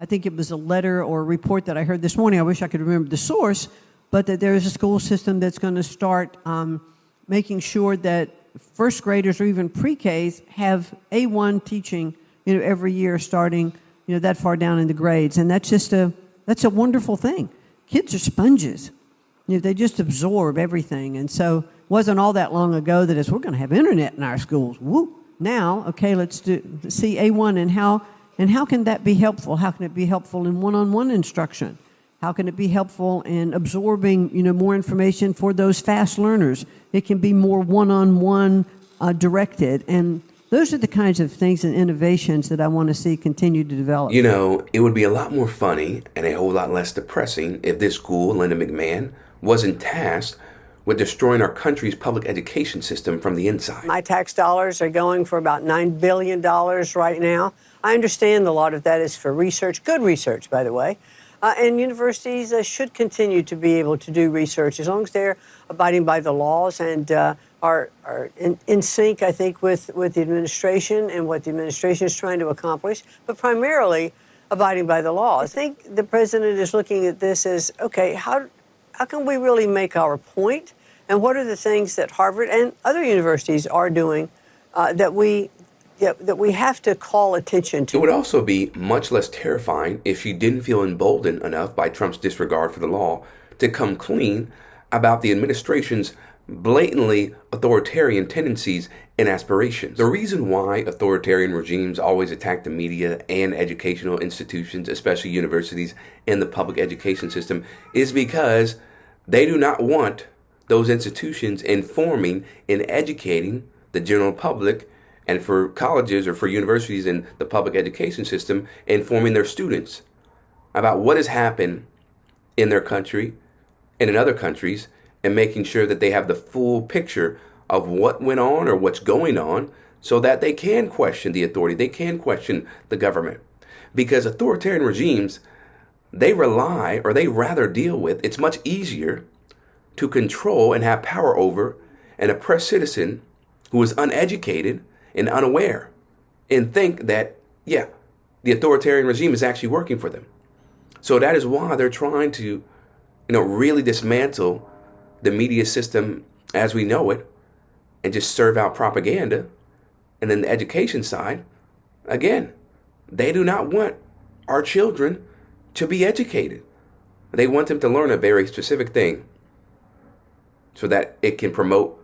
I think it was a letter or a report that I heard this morning. I wish I could remember the source, but that there is a school system that's going to start making sure that first graders or even pre-Ks have A1 teaching, every year starting, that far down in the grades. And that's a wonderful thing. Kids are sponges. They just absorb everything. And so it wasn't all that long ago that we're going to have internet in our schools. Woo! Now, okay, let's see A1 and how can that be helpful? How can it be helpful in one-on-one instruction? How can it be helpful in absorbing, more information for those fast learners? It can be more one-on-one directed. And those are the kinds of things and innovations that I want to see continue to develop. It would be a lot more funny and a whole lot less depressing if this school, Linda McMahon, wasn't tasked with destroying our country's public education system from the inside. My tax dollars are going for about $9 billion right now. I understand a lot of that is for research, good research, by the way. And universities should continue to be able to do research as long as they're abiding by the laws and are in sync, I think, with the administration and what the administration is trying to accomplish, but primarily abiding by the law. I think the president is looking at this as, okay, how can we really make our point? And what are the things that Harvard and other universities are doing that we have to call attention to? It would also be much less terrifying if she didn't feel emboldened enough by Trump's disregard for the law to come clean about the administration's blatantly authoritarian tendencies and aspirations. The reason why authoritarian regimes always attack the media and educational institutions, especially universities and the public education system, is because they do not want those institutions informing and educating the general public, and for colleges or for universities in the public education system, informing their students about what has happened in their country and in other countries, and making sure that they have the full picture of what went on or what's going on so that they can question the authority, they can question the government. Because authoritarian regimes, they rely, or they rather deal with, it's much easier to control and have power over an oppressed citizen who is uneducated and unaware and think that, the authoritarian regime is actually working for them. So that is why they're trying to, really dismantle the media system as we know it and just serve out propaganda. And then the education side, again, they do not want our children to be educated. They want them to learn a very specific thing so that it can promote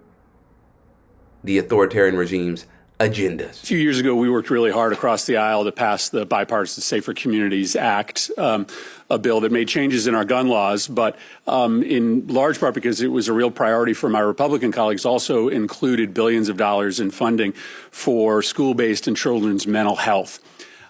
the authoritarian regime's agendas. A few years ago, we worked really hard across the aisle to pass the Bipartisan Safer Communities Act, a bill that made changes in our gun laws, but in large part because it was a real priority for my Republican colleagues, also included billions of dollars in funding for school-based and children's mental health.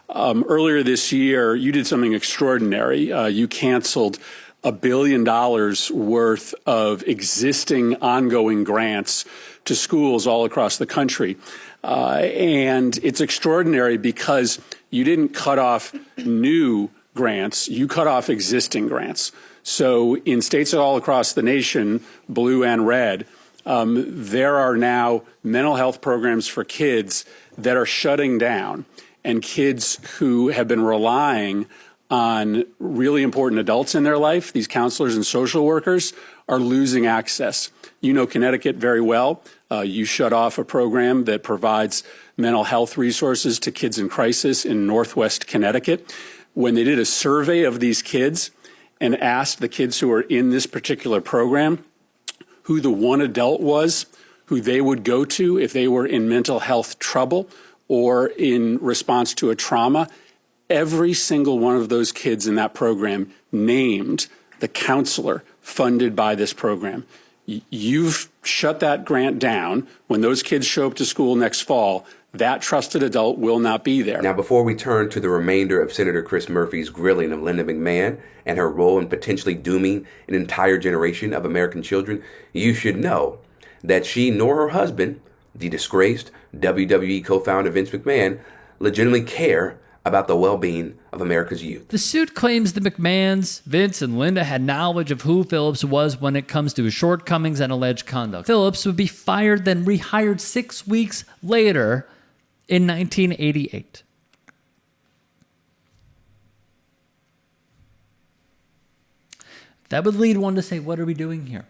Earlier this year, you did something extraordinary. You canceled $1 billion worth of existing ongoing grants to schools all across the country. And it's extraordinary because you didn't cut off new grants, you cut off existing grants. So in states all across the nation, blue and red, there are now mental health programs for kids that are shutting down, and kids who have been relying on really important adults in their life, these counselors and social workers, are losing access. You know Connecticut very well. You shut off a program that provides mental health resources to kids in crisis in Northwest Connecticut. When they did a survey of these kids and asked the kids who are in this particular program who the one adult was who they would go to if they were in mental health trouble or in response to a trauma, every single one of those kids in that program named the counselor funded by this program. You've shut that grant down. When those kids show up to school next fall, that trusted adult will not be there. Now, before we turn to the remainder of Senator Chris Murphy's grilling of Linda McMahon and her role in potentially dooming an entire generation of American children, you should know that she nor her husband, the disgraced WWE co-founder Vince McMahon, legitimately care about the well-being of America's youth. The suit claims the McMahons, Vince and Linda, had knowledge of who Phillips was when it comes to his shortcomings and alleged conduct. Phillips would be fired, then rehired 6 weeks later in 1988. That would lead one to say, what are we doing here?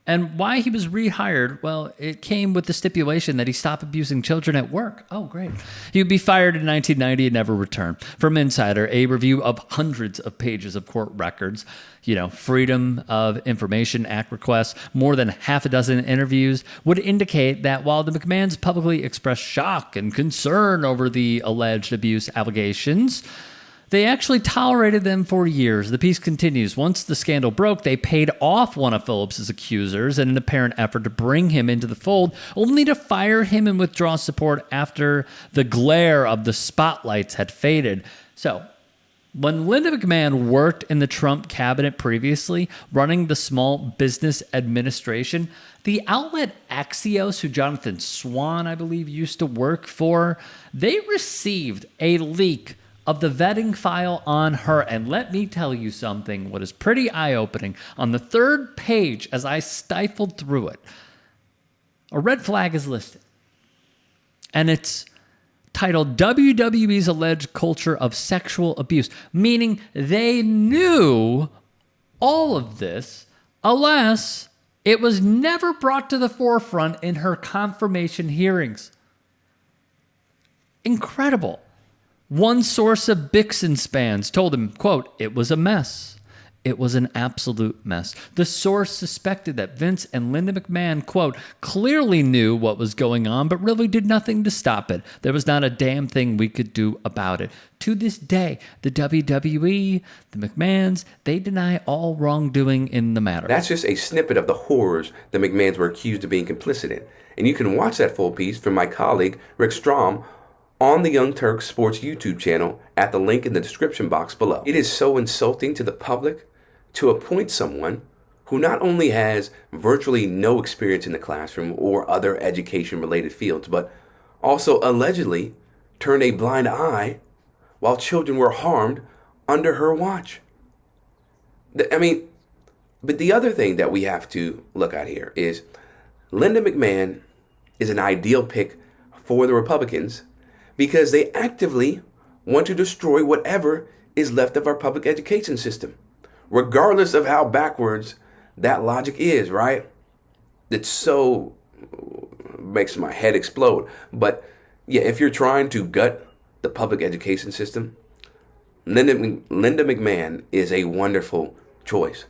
And why he was rehired, well, it came with the stipulation that he stop abusing children at work. Oh, great. He would be fired in 1990 and never return. From Insider, a review of hundreds of pages of court records, Freedom of Information Act requests, more than half a dozen interviews, would indicate that while the McMahons publicly expressed shock and concern over the alleged abuse allegations, they actually tolerated them for years. The piece continues. Once the scandal broke, they paid off one of Phillips's accusers in an apparent effort to bring him into the fold, only to fire him and withdraw support after the glare of the spotlights had faded. So, when Linda McMahon worked in the Trump cabinet previously, running the Small Business Administration, the outlet Axios, who Jonathan Swan, I believe, used to work for, they received a leak of the vetting file on her. And let me tell you something, what is pretty eye-opening. On the third page, as I stifled through it, a red flag is listed. And it's titled WWE's Alleged Culture of Sexual Abuse, meaning they knew all of this, alas, it was never brought to the forefront in her confirmation hearings. Incredible. One source of Bixen spans told him, quote, "It was a mess. It was an absolute mess." The source suspected that Vince and Linda McMahon, quote, "clearly knew what was going on, but really did nothing to stop it. There was not a damn thing we could do about it." To this day, the WWE, the McMahons, they deny all wrongdoing in the matter. That's just a snippet of the horrors the McMahons were accused of being complicit in. And you can watch that full piece from my colleague, Rick Strom, on the Young Turks Sports YouTube channel at the link in the description box below. It is so insulting to the public to appoint someone who not only has virtually no experience in the classroom or other education-related fields, but also allegedly turned a blind eye while children were harmed under her watch. But the other thing that we have to look at here is Linda McMahon is an ideal pick for the Republicans because they actively want to destroy whatever is left of our public education system, regardless of how backwards that logic is, right? It so makes my head explode. But yeah, if you're trying to gut the public education system, Linda McMahon is a wonderful choice.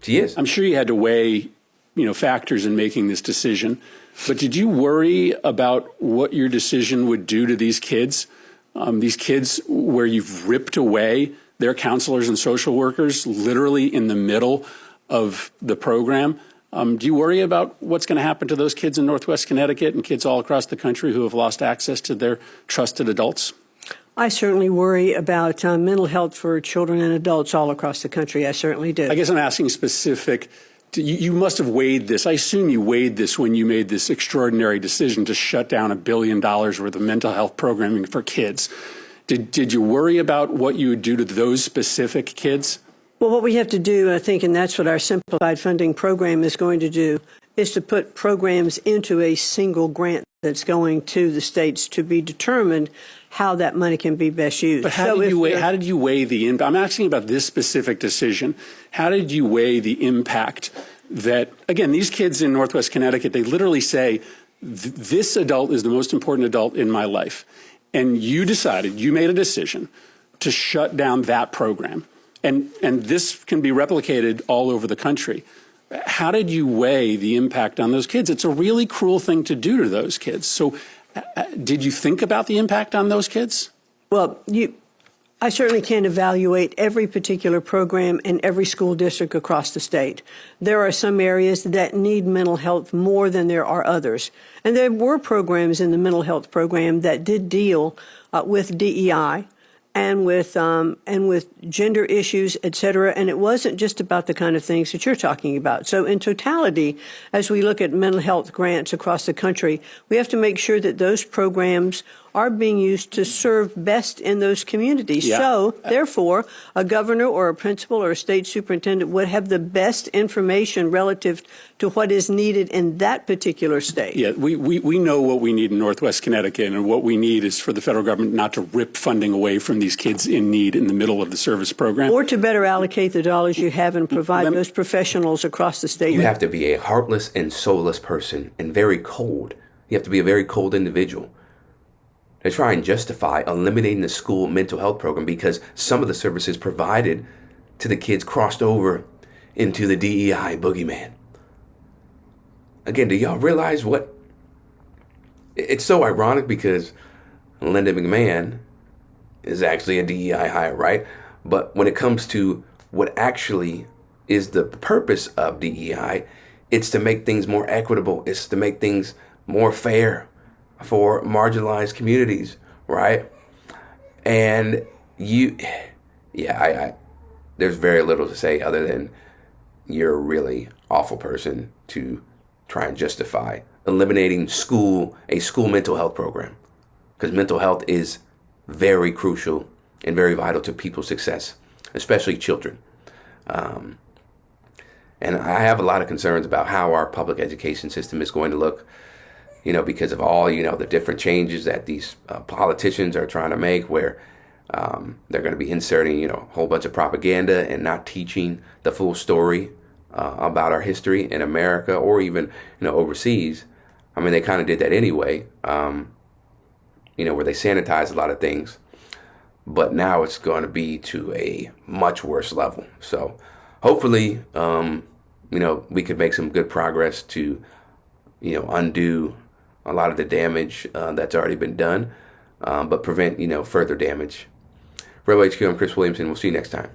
She is. I'm sure you had to weigh, factors in making this decision. But did you worry about what your decision would do to these kids where you've ripped away their counselors and social workers literally in the middle of the program? Do you worry about what's going to happen to those kids in Northwest Connecticut and kids all across the country who have lost access to their trusted adults? I certainly worry about mental health for children and adults all across the country. I certainly do. I guess I'm asking specific. You must have weighed this. I assume you weighed this when you made this extraordinary decision to shut down $1 billion worth of mental health programming for kids. Did you worry about what you would do to those specific kids? Well, what we have to do, I think, and that's what our simplified funding program is going to do, is to put programs into a single grant that's going to the states to be determined how that money can be best used. But how did you weigh the impact? I'm asking about this specific decision. How did you weigh the impact that, again, these kids in Northwest Connecticut, they literally say, this adult is the most important adult in my life. And you made a decision to shut down that program. And this can be replicated all over the country. How did you weigh the impact on those kids? It's a really cruel thing to do to those kids. So did you think about the impact on those kids? Well, I certainly can't evaluate every particular program in every school district across the state. There are some areas that need mental health more than there are others. And there were programs in the mental health program that did deal with DEI and with gender issues, et cetera. And it wasn't just about the kind of things that you're talking about. So in totality, as we look at mental health grants across the country, we have to make sure that those programs are being used to serve best in those communities. Yeah. So, therefore, a governor or a principal or a state superintendent would have the best information relative to what is needed in that particular state. Yeah, we know what we need in Northwest Connecticut, and what we need is for the federal government not to rip funding away from these kids in need in the middle of the service program. Or to better allocate the dollars you have and provide those professionals across the state. You have to be a heartless and soulless person and very cold. You have to be a very cold individual to try and justify eliminating the school mental health program because some of the services provided to the kids crossed over into the DEI boogeyman. Again, do y'all realize what? It's so ironic because Linda McMahon is actually a DEI hire, right? But when it comes to what actually is the purpose of DEI, it's to make things more equitable. It's to make things more fair for marginalized communities, right? And there's very little to say other than you're a really awful person to try and justify eliminating a school mental health program, because mental health is very crucial and very vital to people's success, especially children. And I have a lot of concerns about how our public education system is going to look, because of all, the different changes that these politicians are trying to make, where they're going to be inserting, a whole bunch of propaganda and not teaching the full story about our history in America or even, overseas. I mean, they kind of did that anyway, where they sanitized a lot of things. But now it's going to be to a much worse level. So hopefully, we could make some good progress to, undo a lot of the damage that's already been done, but prevent, further damage. Rebel HQ, I'm Chris Williamson. We'll see you next time.